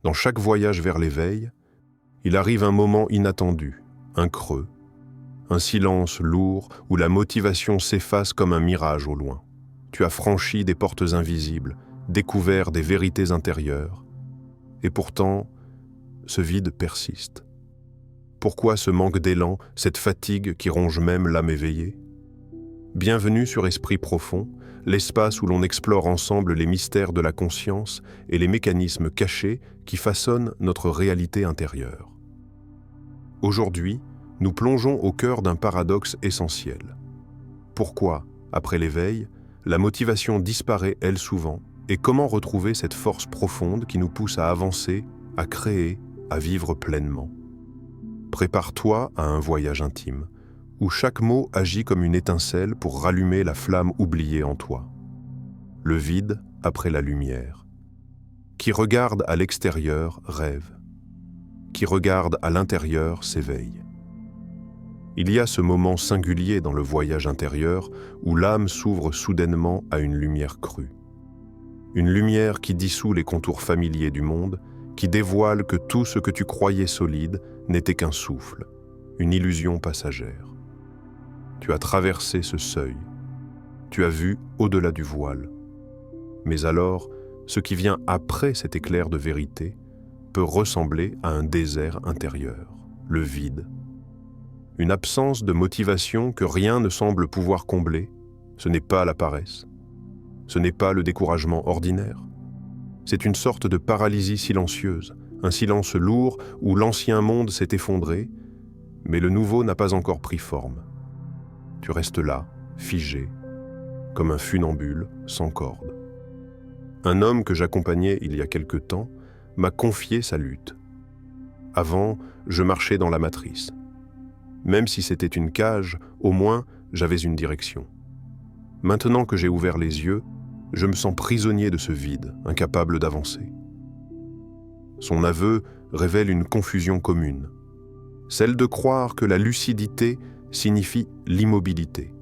Dans chaque voyage vers l'éveil, il arrive un moment inattendu, un creux, un silence lourd où la motivation s'efface comme un mirage au loin. Tu as franchi des portes invisibles, découvert des vérités intérieures, et pourtant, ce vide persiste. Pourquoi ce manque d'élan, cette fatigue qui ronge même l'âme éveillée? Bienvenue sur Esprit Profond, l'espace où l'on explore ensemble les mystères de la conscience et les mécanismes cachés qui façonnent notre réalité intérieure. Aujourd'hui, nous plongeons au cœur d'un paradoxe essentiel. Pourquoi, après l'éveil, la motivation disparaît elle souvent et comment retrouver cette force profonde qui nous pousse à avancer, à créer, à vivre pleinement? Prépare-toi à un voyage intime, où chaque mot agit comme une étincelle pour rallumer la flamme oubliée en toi. Le vide après la lumière. Qui regarde à l'extérieur rêve. Qui regarde à l'intérieur s'éveille. Il y a ce moment singulier dans le voyage intérieur où l'âme s'ouvre soudainement à une lumière crue. Une lumière qui dissout les contours familiers du monde, qui dévoile que tout ce que tu croyais solide n'était qu'un souffle, une illusion passagère. Tu as traversé ce seuil. Tu as vu au-delà du voile. Mais alors, ce qui vient après cet éclair de vérité peut ressembler à un désert intérieur, le vide. Une absence de motivation que rien ne semble pouvoir combler, ce n'est pas la paresse. Ce n'est pas le découragement ordinaire. C'est une sorte de paralysie silencieuse, un silence lourd où l'ancien monde s'est effondré, mais le nouveau n'a pas encore pris forme. Tu restes là, figé, comme un funambule sans corde. Un homme que j'accompagnais il y a quelque temps m'a confié sa lutte. Avant, je marchais dans la matrice. Même si c'était une cage, au moins j'avais une direction. Maintenant que j'ai ouvert les yeux, je me sens prisonnier de ce vide, incapable d'avancer. Son aveu révèle une confusion commune, celle de croire que la lucidité signifie l'immobilité,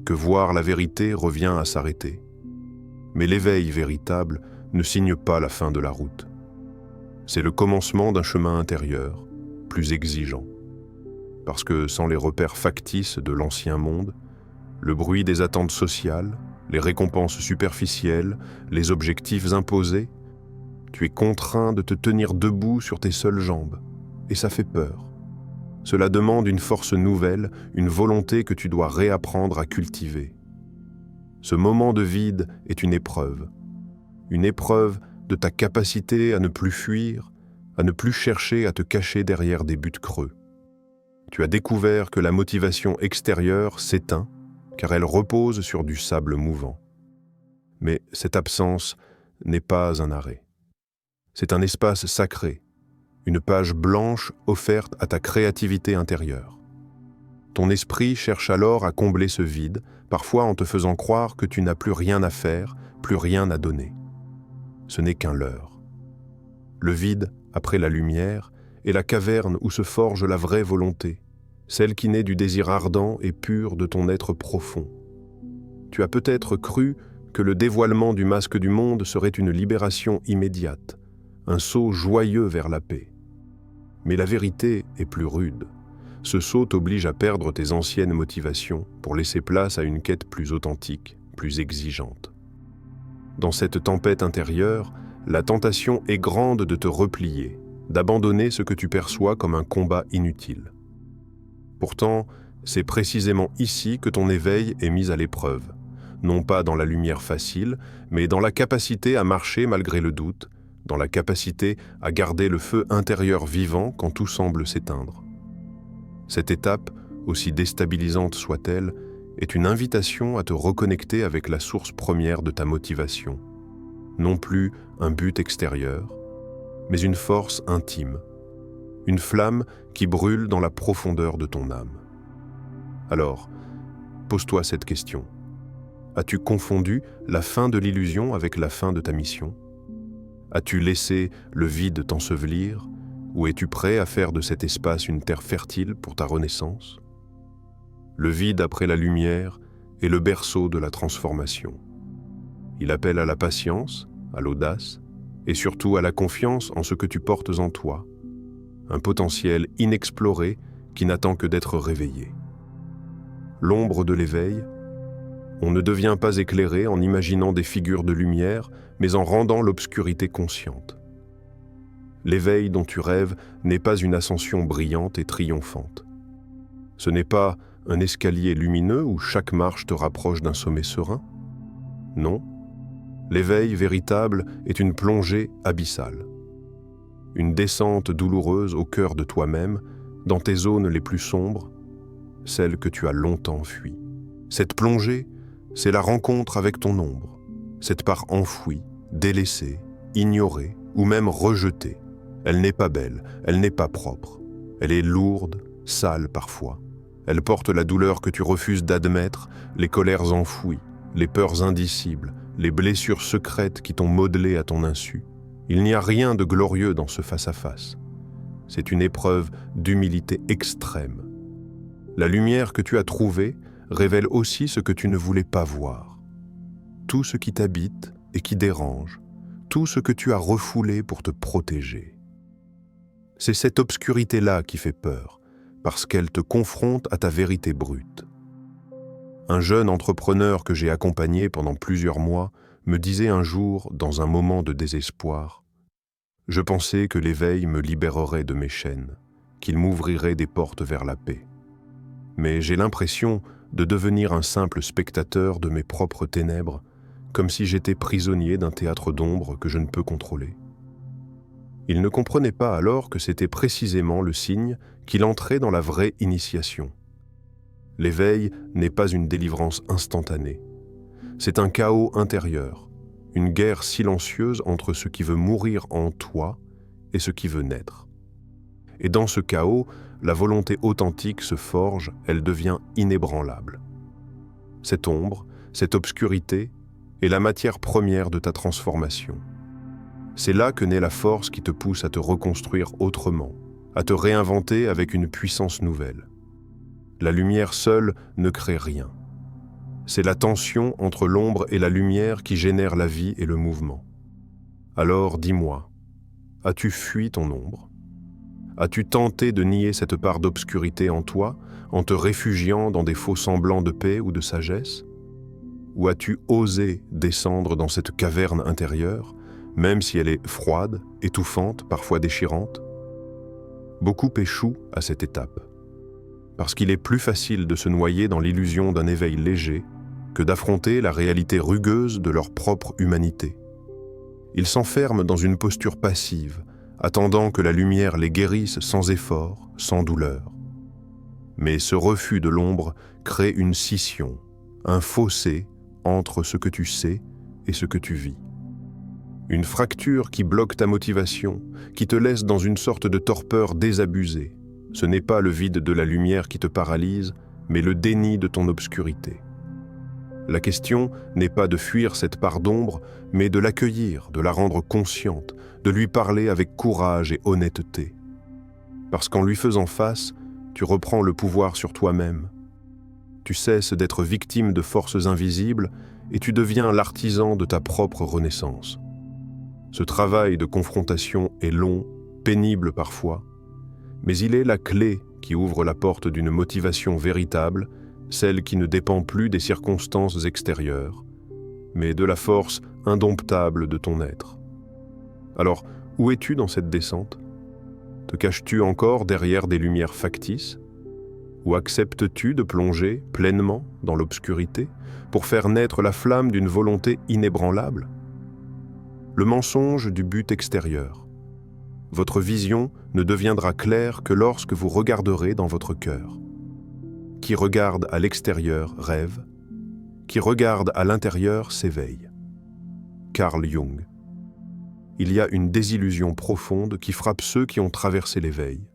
que voir la vérité revient à s'arrêter. Mais l'éveil véritable ne signe pas la fin de la route. C'est le commencement d'un chemin intérieur, plus exigeant. Parce que sans les repères factices de l'ancien monde, le bruit des attentes sociales, les récompenses superficielles, les objectifs imposés, tu es contraint de te tenir debout sur tes seules jambes, et ça fait peur. Cela demande une force nouvelle, une volonté que tu dois réapprendre à cultiver. Ce moment de vide est une épreuve de ta capacité à ne plus fuir, à ne plus chercher à te cacher derrière des buts creux. Tu as découvert que la motivation extérieure s'éteint, car elle repose sur du sable mouvant. Mais cette absence n'est pas un arrêt. C'est un espace sacré, une page blanche offerte à ta créativité intérieure. Ton esprit cherche alors à combler ce vide, parfois en te faisant croire que tu n'as plus rien à faire, plus rien à donner. Ce n'est qu'un leurre. Le vide, après la lumière, est la caverne où se forge la vraie volonté, celle qui naît du désir ardent et pur de ton être profond. Tu as peut-être cru que le dévoilement du masque du monde serait une libération immédiate, un saut joyeux vers la paix. Mais la vérité est plus rude. Ce saut t'oblige à perdre tes anciennes motivations pour laisser place à une quête plus authentique, plus exigeante. Dans cette tempête intérieure, la tentation est grande de te replier, d'abandonner ce que tu perçois comme un combat inutile. Pourtant, c'est précisément ici que ton éveil est mis à l'épreuve, non pas dans la lumière facile, mais dans la capacité à marcher malgré le doute, dans la capacité à garder le feu intérieur vivant quand tout semble s'éteindre. Cette étape, aussi déstabilisante soit-elle, est une invitation à te reconnecter avec la source première de ta motivation. Non plus un but extérieur, mais une force intime, une flamme qui brûle dans la profondeur de ton âme. Alors, pose-toi cette question. As-tu confondu la fin de l'illusion avec la fin de ta mission ? As-tu laissé le vide t'ensevelir, ou es-tu prêt à faire de cet espace une terre fertile pour ta renaissance ? Le vide après la lumière est le berceau de la transformation. Il appelle à la patience, à l'audace, et surtout à la confiance en ce que tu portes en toi, un potentiel inexploré qui n'attend que d'être réveillé. L'ombre de l'éveil, on ne devient pas éclairé en imaginant des figures de lumière, mais en rendant l'obscurité consciente. L'éveil dont tu rêves n'est pas une ascension brillante et triomphante. Ce n'est pas un escalier lumineux où chaque marche te rapproche d'un sommet serein. Non, l'éveil véritable est une plongée abyssale. Une descente douloureuse au cœur de toi-même, dans tes zones les plus sombres, celles que tu as longtemps fuies. Cette plongée, c'est la rencontre avec ton ombre, cette part enfouie, délaissée, ignorée ou même rejetée. Elle n'est pas belle, elle n'est pas propre. Elle est lourde, sale parfois. Elle porte la douleur que tu refuses d'admettre, les colères enfouies, les peurs indicibles, les blessures secrètes qui t'ont modelé à ton insu. Il n'y a rien de glorieux dans ce face-à-face. C'est une épreuve d'humilité extrême. La lumière que tu as trouvée révèle aussi ce que tu ne voulais pas voir. Tout ce qui t'habite et qui dérange, tout ce que tu as refoulé pour te protéger. C'est cette obscurité-là qui fait peur, parce qu'elle te confronte à ta vérité brute. Un jeune entrepreneur que j'ai accompagné pendant plusieurs mois me disait un jour, dans un moment de désespoir, « Je pensais que l'éveil me libérerait de mes chaînes, qu'il m'ouvrirait des portes vers la paix. Mais j'ai l'impression de devenir un simple spectateur de mes propres ténèbres, comme si j'étais prisonnier d'un théâtre d'ombre que je ne peux contrôler. » Il ne comprenait pas alors que c'était précisément le signe qu'il entrait dans la vraie initiation. L'éveil n'est pas une délivrance instantanée. C'est un chaos intérieur, une guerre silencieuse entre ce qui veut mourir en toi et ce qui veut naître. Et dans ce chaos, la volonté authentique se forge, elle devient inébranlable. Cette ombre, cette obscurité, est la matière première de ta transformation. C'est là que naît la force qui te pousse à te reconstruire autrement, à te réinventer avec une puissance nouvelle. La lumière seule ne crée rien. C'est la tension entre l'ombre et la lumière qui génère la vie et le mouvement. Alors dis-moi, as-tu fui ton ombre ? As-tu tenté de nier cette part d'obscurité en toi en te réfugiant dans des faux semblants de paix ou de sagesse ? Ou as-tu osé descendre dans cette caverne intérieure, même si elle est froide, étouffante, parfois déchirante? Beaucoup échouent à cette étape, parce qu'il est plus facile de se noyer dans l'illusion d'un éveil léger que d'affronter la réalité rugueuse de leur propre humanité. Ils s'enferment dans une posture passive, attendant que la lumière les guérisse sans effort, sans douleur. Mais ce refus de l'ombre crée une scission, un fossé entre ce que tu sais et ce que tu vis. Une fracture qui bloque ta motivation, qui te laisse dans une sorte de torpeur désabusée. Ce n'est pas le vide de la lumière qui te paralyse, mais le déni de ton obscurité. La question n'est pas de fuir cette part d'ombre, mais de l'accueillir, de la rendre consciente, de lui parler avec courage et honnêteté. Parce qu'en lui faisant face, tu reprends le pouvoir sur toi-même. Tu cesses d'être victime de forces invisibles et tu deviens l'artisan de ta propre renaissance. Ce travail de confrontation est long, pénible parfois, mais il est la clé qui ouvre la porte d'une motivation véritable, celle qui ne dépend plus des circonstances extérieures, mais de la force indomptable de ton être. Alors, où es-tu dans cette descente ? Te caches-tu encore derrière des lumières factices ? Ou acceptes-tu de plonger pleinement dans l'obscurité pour faire naître la flamme d'une volonté inébranlable ? Le mensonge du but extérieur. Votre vision ne deviendra claire que lorsque vous regarderez dans votre cœur. Qui regarde à l'extérieur rêve, qui regarde à l'intérieur s'éveille. Carl Jung. Il y a une désillusion profonde qui frappe ceux qui ont traversé l'éveil.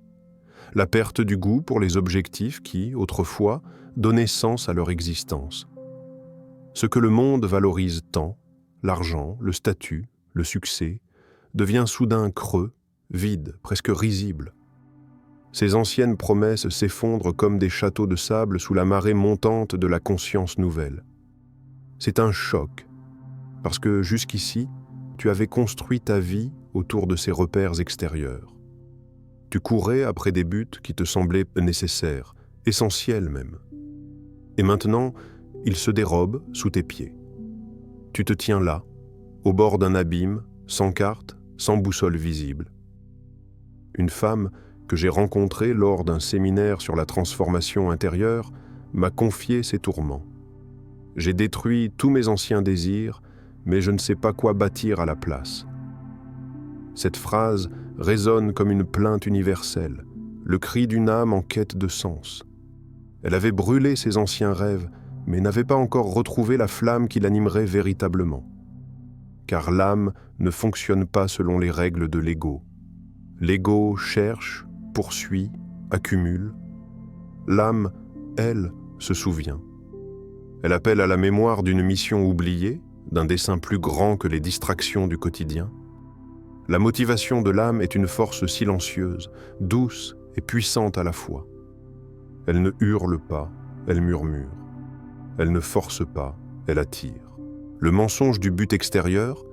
La perte du goût pour les objectifs qui, autrefois, donnaient sens à leur existence. Ce que le monde valorise tant, l'argent, le statut, le succès, devient soudain creux, vide, presque risible. Ces anciennes promesses s'effondrent comme des châteaux de sable sous la marée montante de la conscience nouvelle. C'est un choc, parce que jusqu'ici, tu avais construit ta vie autour de ces repères extérieurs. Tu courais après des buts qui te semblaient nécessaires, essentiels même. Et maintenant, ils se dérobent sous tes pieds. Tu te tiens là, au bord d'un abîme, sans carte, sans boussole visible. Une femme que j'ai rencontrée lors d'un séminaire sur la transformation intérieure m'a confié ses tourments. J'ai détruit tous mes anciens désirs, mais je ne sais pas quoi bâtir à la place. Cette phrase résonne comme une plainte universelle, le cri d'une âme en quête de sens. Elle avait brûlé ses anciens rêves, mais n'avait pas encore retrouvé la flamme qui l'animerait véritablement. Car l'âme ne fonctionne pas selon les règles de l'ego. L'ego cherche, poursuit, accumule. L'âme, elle, se souvient. Elle appelle à la mémoire d'une mission oubliée, d'un dessein plus grand que les distractions du quotidien. La motivation de l'âme est une force silencieuse, douce et puissante à la fois. Elle ne hurle pas, elle murmure. Elle ne force pas, elle attire. Le mensonge du but extérieur,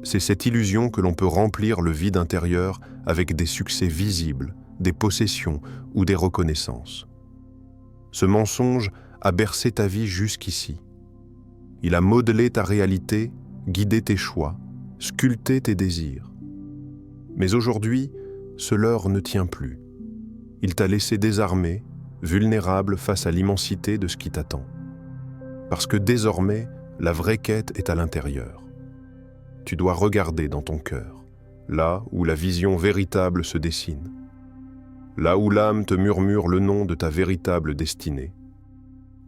c'est cette illusion que l'on peut remplir le vide intérieur avec des succès visibles, des possessions ou des reconnaissances. Ce mensonge a bercé ta vie jusqu'ici. Il a modelé ta réalité, guidé tes choix, sculpté tes désirs. Mais aujourd'hui, ce leurre ne tient plus. Il t'a laissé désarmé, vulnérable face à l'immensité de ce qui t'attend. Parce que désormais, la vraie quête est à l'intérieur. Tu dois regarder dans ton cœur, là où la vision véritable se dessine, là où l'âme te murmure le nom de ta véritable destinée.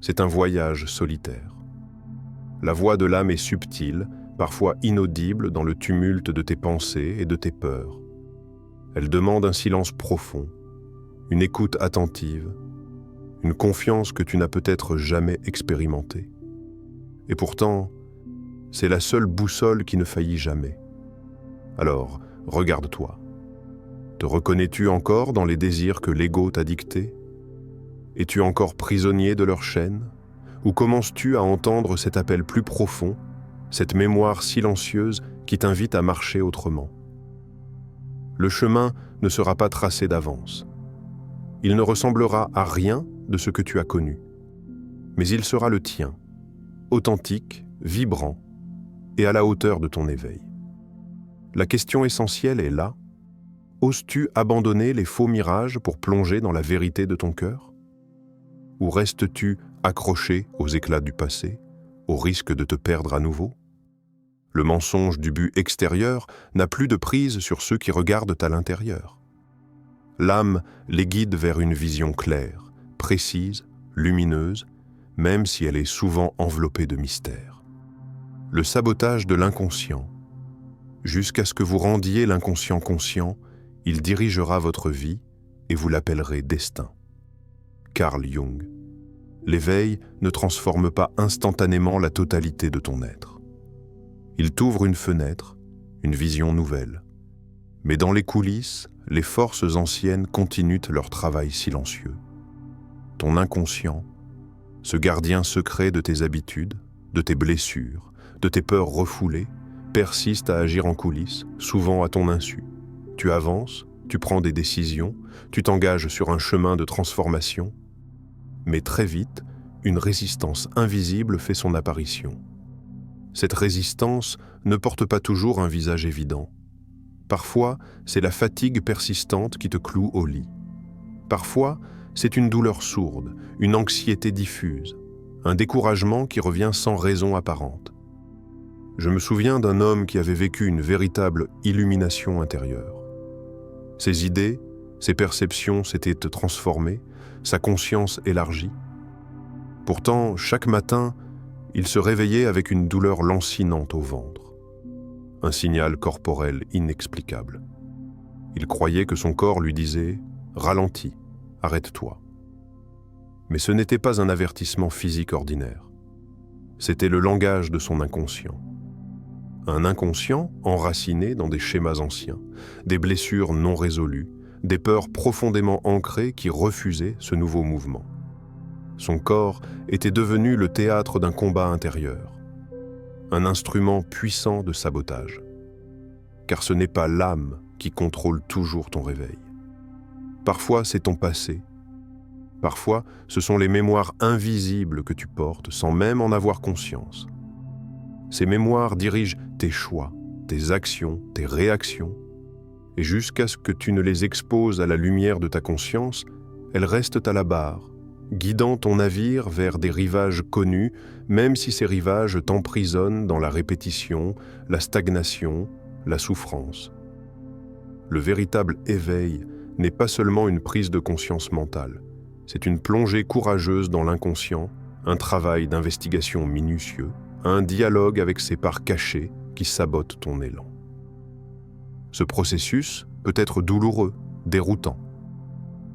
C'est un voyage solitaire. La voix de l'âme est subtile, parfois inaudible dans le tumulte de tes pensées et de tes peurs. Elle demande un silence profond, une écoute attentive, une confiance que tu n'as peut-être jamais expérimentée. Et pourtant, c'est la seule boussole qui ne faillit jamais. Alors, regarde-toi. Te reconnais-tu encore dans les désirs que l'ego t'a dictés? Es-tu encore prisonnier de leur chaîne? Ou commences-tu à entendre cet appel plus profond, cette mémoire silencieuse qui t'invite à marcher autrement? Le chemin ne sera pas tracé d'avance. Il ne ressemblera à rien de ce que tu as connu. Mais il sera le tien, authentique, vibrant et à la hauteur de ton éveil. La question essentielle est là. Oses-tu abandonner les faux mirages pour plonger dans la vérité de ton cœur? Ou restes-tu accroché aux éclats du passé, au risque de te perdre à nouveau? Le mensonge du but extérieur n'a plus de prise sur ceux qui regardent à l'intérieur. L'âme les guide vers une vision claire, précise, lumineuse, même si elle est souvent enveloppée de mystères. Le sabotage de l'inconscient. Jusqu'à ce que vous rendiez l'inconscient conscient, il dirigera votre vie et vous l'appellerez destin. Carl Jung. L'éveil ne transforme pas instantanément la totalité de ton être. Il t'ouvre une fenêtre, une vision nouvelle. Mais dans les coulisses, les forces anciennes continuent leur travail silencieux. Ton inconscient, ce gardien secret de tes habitudes, de tes blessures, de tes peurs refoulées, persiste à agir en coulisses, souvent à ton insu. Tu avances, tu prends des décisions, tu t'engages sur un chemin de transformation, mais très vite, une résistance invisible fait son apparition. Cette résistance ne porte pas toujours un visage évident. Parfois, c'est la fatigue persistante qui te cloue au lit. Parfois, c'est une douleur sourde, une anxiété diffuse, un découragement qui revient sans raison apparente. Je me souviens d'un homme qui avait vécu une véritable illumination intérieure. Ses idées, ses perceptions s'étaient transformées, sa conscience élargie. Pourtant, chaque matin, il se réveillait avec une douleur lancinante au ventre. Un signal corporel inexplicable. Il croyait que son corps lui disait « Ralentis, arrête-toi ». Mais ce n'était pas un avertissement physique ordinaire. C'était le langage de son inconscient. Un inconscient enraciné dans des schémas anciens, des blessures non résolues, des peurs profondément ancrées qui refusaient ce nouveau mouvement. Son corps était devenu le théâtre d'un combat intérieur, un instrument puissant de sabotage. car ce n'est pas l'âme qui contrôle toujours ton réveil. Parfois, c'est ton passé. Parfois, ce sont les mémoires invisibles que tu portes sans même en avoir conscience. Ces mémoires dirigent tes choix, tes actions, tes réactions, et jusqu'à ce que tu ne les exposes à la lumière de ta conscience, elles restent à la barre, guidant ton navire vers des rivages connus, même si ces rivages t'emprisonnent dans la répétition, la stagnation, la souffrance. Le véritable éveil n'est pas seulement une prise de conscience mentale, c'est une plongée courageuse dans l'inconscient, un travail d'investigation minutieux, un dialogue avec ces parts cachées qui sabotent ton élan. Ce processus peut être douloureux, déroutant,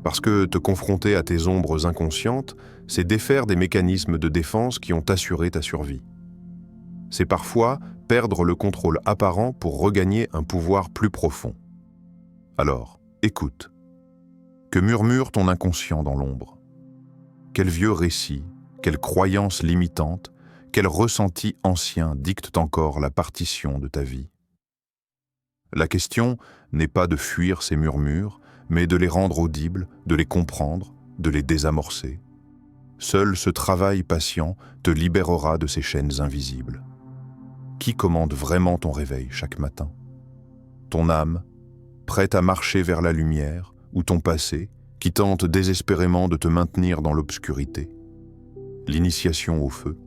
parce que te confronter à tes ombres inconscientes, c'est défaire des mécanismes de défense qui ont assuré ta survie. C'est parfois perdre le contrôle apparent pour regagner un pouvoir plus profond. Alors, écoute. Que murmure ton inconscient dans l'ombre? Quel vieux récit, quelle croyance limitante, quel ressenti ancien dictent encore la partition de ta vie? La question n'est pas de fuir ces murmures, mais de les rendre audibles, de les comprendre, de les désamorcer. Seul ce travail patient te libérera de ces chaînes invisibles. Qui commande vraiment ton réveil chaque matin? Ton âme, prête à marcher vers la lumière, ou ton passé, qui tente désespérément de te maintenir dans l'obscurité? L'initiation au feu.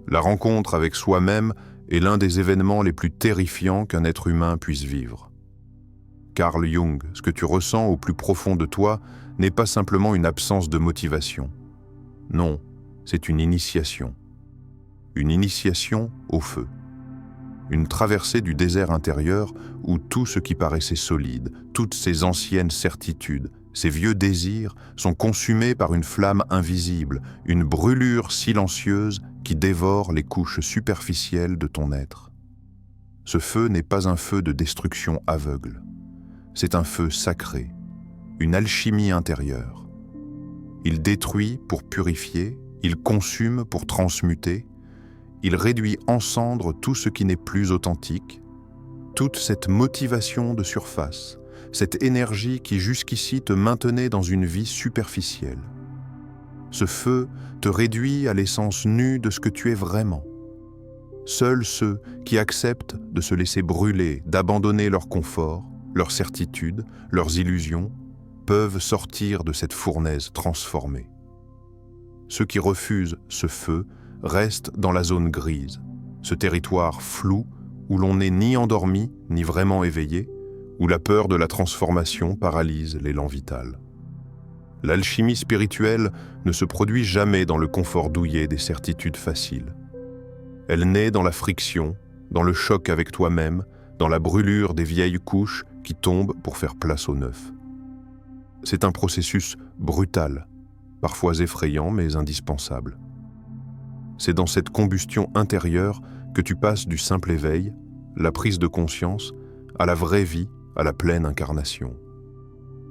La rencontre avec soi-même est l'un des événements les plus terrifiants qu'un être humain puisse vivre. Carl Jung, ce que tu ressens au plus profond de toi n'est pas simplement une absence de motivation. Non, c'est une initiation. Une initiation au feu. Une traversée du désert intérieur où tout ce qui paraissait solide, toutes ces anciennes certitudes, ces vieux désirs sont consumés par une flamme invisible, une brûlure silencieuse qui dévore les couches superficielles de ton être. Ce feu n'est pas un feu de destruction aveugle. C'est un feu sacré, une alchimie intérieure. Il détruit pour purifier, il consume pour transmuter, il réduit en cendres tout ce qui n'est plus authentique, toute cette motivation de surface, cette énergie qui jusqu'ici te maintenait dans une vie superficielle. Ce feu te réduit à l'essence nue de ce que tu es vraiment. Seuls ceux qui acceptent de se laisser brûler, d'abandonner leur confort, leurs certitudes, leurs illusions, peuvent sortir de cette fournaise transformée. Ceux qui refusent ce feu restent dans la zone grise, ce territoire flou où l'on n'est ni endormi ni vraiment éveillé, où la peur de la transformation paralyse l'élan vital. L'alchimie spirituelle ne se produit jamais dans le confort douillet des certitudes faciles. Elle naît dans la friction, dans le choc avec toi-même, dans la brûlure des vieilles couches qui tombent pour faire place au neuf. C'est un processus brutal, parfois effrayant mais indispensable. C'est dans cette combustion intérieure que tu passes du simple éveil, la prise de conscience, à la vraie vie, à la pleine incarnation.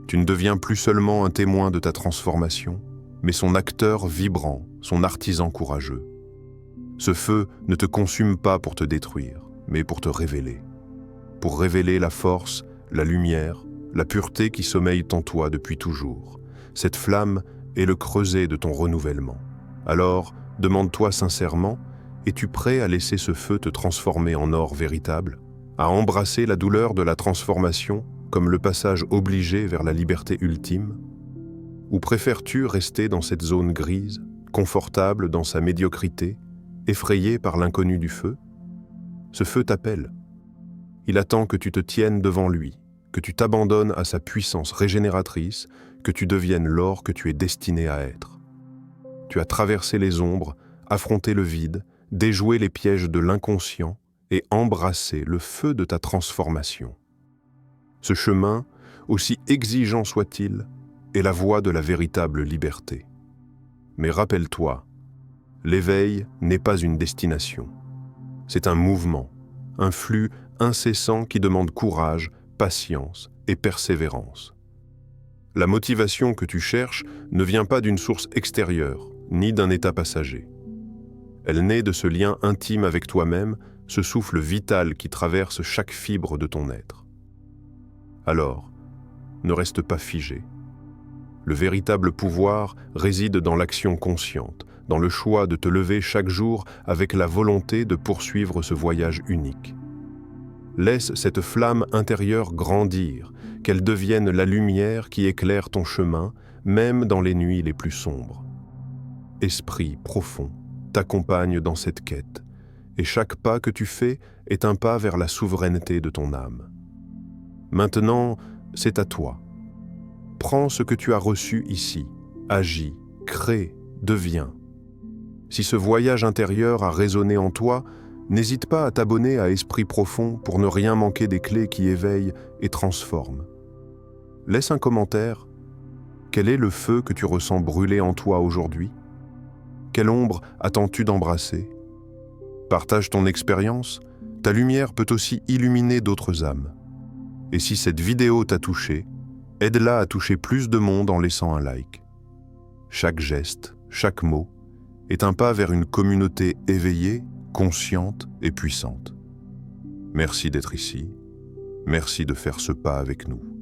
Tu ne deviens plus seulement un témoin de ta transformation, mais son acteur vibrant, son artisan courageux. Ce feu ne te consume pas pour te détruire, mais pour te révéler. Pour révéler la force, la lumière, la pureté qui sommeille en toi depuis toujours. Cette flamme est le creuset de ton renouvellement. Alors, demande-toi sincèrement, es-tu prêt à laisser ce feu te transformer en or véritable, à embrasser la douleur de la transformation comme le passage obligé vers la liberté ultime? Ou préfères-tu rester dans cette zone grise, confortable dans sa médiocrité, effrayé par l'inconnu du feu? Ce feu t'appelle. Il attend que tu te tiennes devant lui, que tu t'abandonnes à sa puissance régénératrice, que tu deviennes l'or que tu es destiné à être. Tu as traversé les ombres, affronté le vide, déjoué les pièges de l'inconscient et embrassé le feu de ta transformation. Ce chemin, aussi exigeant soit-il, est la voie de la véritable liberté. Mais rappelle-toi, l'éveil n'est pas une destination. C'est un mouvement, un flux incessant qui demande courage, patience et persévérance. La motivation que tu cherches ne vient pas d'une source extérieure, ni d'un état passager. Elle naît de ce lien intime avec toi-même, ce souffle vital qui traverse chaque fibre de ton être. Alors, ne reste pas figé. Le véritable pouvoir réside dans l'action consciente, dans le choix de te lever chaque jour avec la volonté de poursuivre ce voyage unique. Laisse cette flamme intérieure grandir, qu'elle devienne la lumière qui éclaire ton chemin, même dans les nuits les plus sombres. Esprit profond t'accompagne dans cette quête, et chaque pas que tu fais est un pas vers la souveraineté de ton âme. Maintenant, c'est à toi. Prends ce que tu as reçu ici, agis, crée, deviens. Si ce voyage intérieur a résonné en toi, n'hésite pas à t'abonner à Esprit Profond pour ne rien manquer des clés qui éveillent et transforment. Laisse un commentaire. Quel est le feu que tu ressens brûler en toi aujourd'hui? Quelle ombre attends-tu d'embrasser? Partage ton expérience, ta lumière peut aussi illuminer d'autres âmes. Et si cette vidéo t'a touché, aide-la à toucher plus de monde en laissant un like. Chaque geste, chaque mot, est un pas vers une communauté éveillée, consciente et puissante. Merci d'être ici. Merci de faire ce pas avec nous.